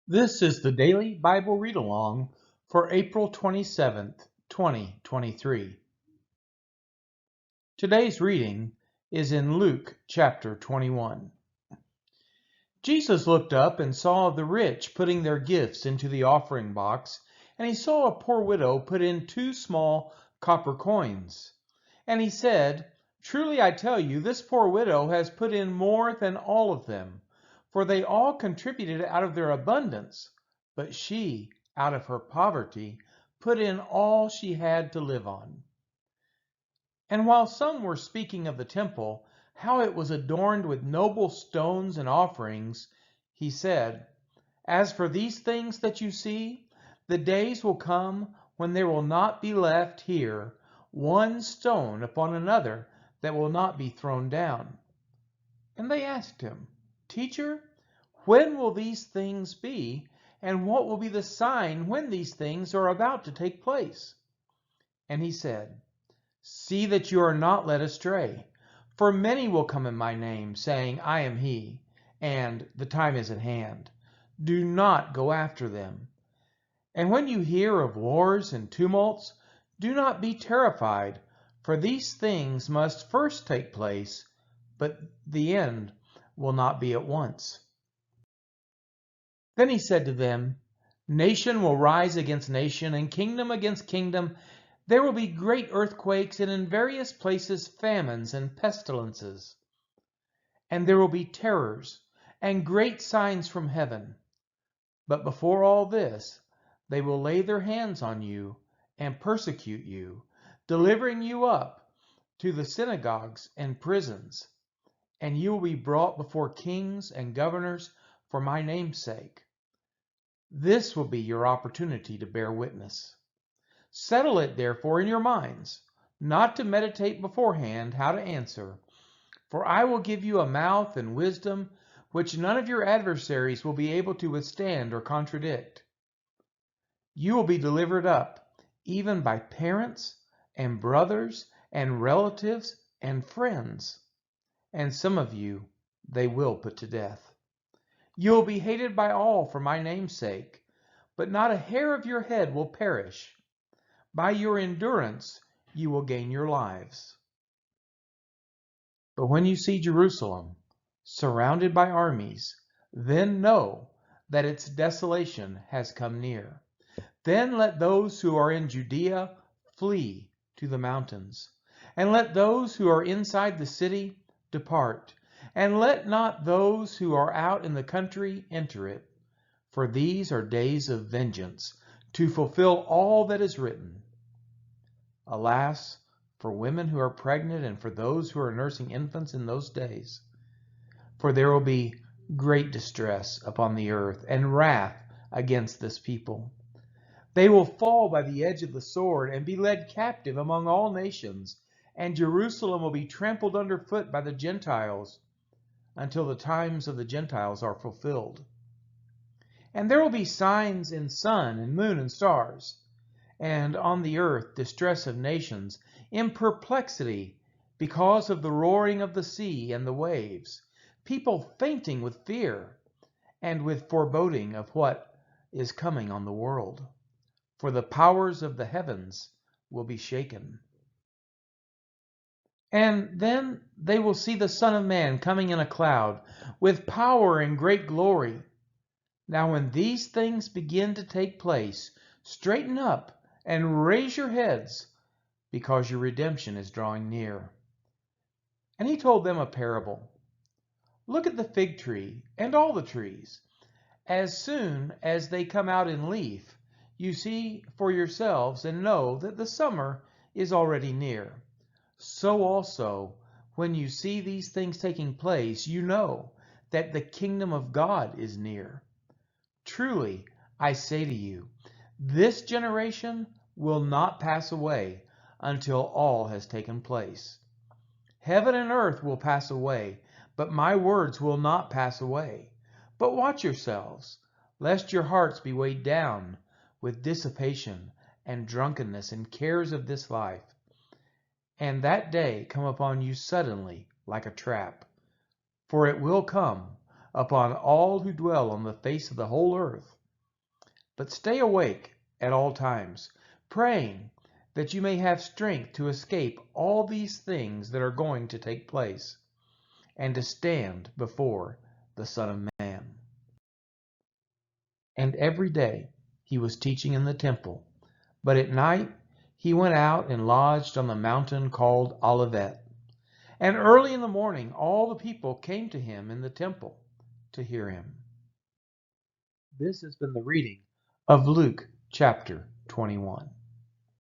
This is the Daily Bible Read Along for April 27th, 2023. Today's reading is in Luke chapter 21. Jesus looked up and saw the rich putting their gifts into the offering box, and he saw a poor widow put in 2 small copper coins. And he said, "Truly I tell you, this poor widow has put in more than all of them, for they all contributed out of their abundance, but she, out of her poverty, put in all she had to live on." And while some were speaking of the temple, how it was adorned with noble stones and offerings, he said, "As for these things that you see, the days will come when there will not be left here one stone upon another that will not be thrown down." And they asked him, "Teacher, when will these things be, and what will be the sign when these things are about to take place?" And he said, "See that you are not led astray, for many will come in my name, saying, 'I am he,' and 'the time is at hand.' Do not go after them. And when you hear of wars and tumults, do not be terrified, for these things must first take place, but the end will not be at once." Then he said to them, "Nation will rise against nation, and kingdom against kingdom. There will be great earthquakes, and in various places famines and pestilences. And there will be terrors and great signs from heaven. But before all this, they will lay their hands on you and persecute you, delivering you up to the synagogues and prisons. And you will be brought before kings and governors for my name's sake. This will be your opportunity to bear witness. Settle it therefore in your minds, not to meditate beforehand how to answer, for I will give you a mouth and wisdom which none of your adversaries will be able to withstand or contradict. You will be delivered up, even by parents and brothers and relatives and friends, and some of you they will put to death. You will be hated by all for my name's sake, but not a hair of your head will perish. By your endurance you will gain your lives. But when you see Jerusalem surrounded by armies, then know that its desolation has come near. Then let those who are in Judea flee to the mountains, and let those who are inside the city depart, and let not those who are out in the country enter it. For these are days of vengeance, to fulfill all that is written. Alas, for women who are pregnant and for those who are nursing infants in those days. For there will be great distress upon the earth and wrath against this people. They will fall by the edge of the sword and be led captive among all nations, and Jerusalem will be trampled underfoot by the Gentiles until the times of the Gentiles are fulfilled. And there will be signs in sun and moon and stars, and on the earth distress of nations, in perplexity because of the roaring of the sea and the waves, people fainting with fear and with foreboding of what is coming on the world. For the powers of the heavens will be shaken. And then they will see the Son of Man coming in a cloud with power and great glory. Now when these things begin to take place, straighten up and raise your heads, because your redemption is drawing near." And he told them a parable. "Look at the fig tree and all the trees. As soon as they come out in leaf, you see for yourselves and know that the summer is already near. So also, when you see these things taking place, you know that the kingdom of God is near. Truly, I say to you, this generation will not pass away until all has taken place. Heaven and earth will pass away, but my words will not pass away. But watch yourselves, lest your hearts be weighed down with dissipation and drunkenness and cares of this life, and that day come upon you suddenly like a trap. For it will come, upon all who dwell on the face of the whole earth. But stay awake at all times, praying that you may have strength to escape all these things that are going to take place, and to stand before the Son of Man." And every day he was teaching in the temple, but at night he went out and lodged on the mountain called Olivet. And early in the morning all the people came to him in the temple to hear him. This has been the reading of Luke chapter 21.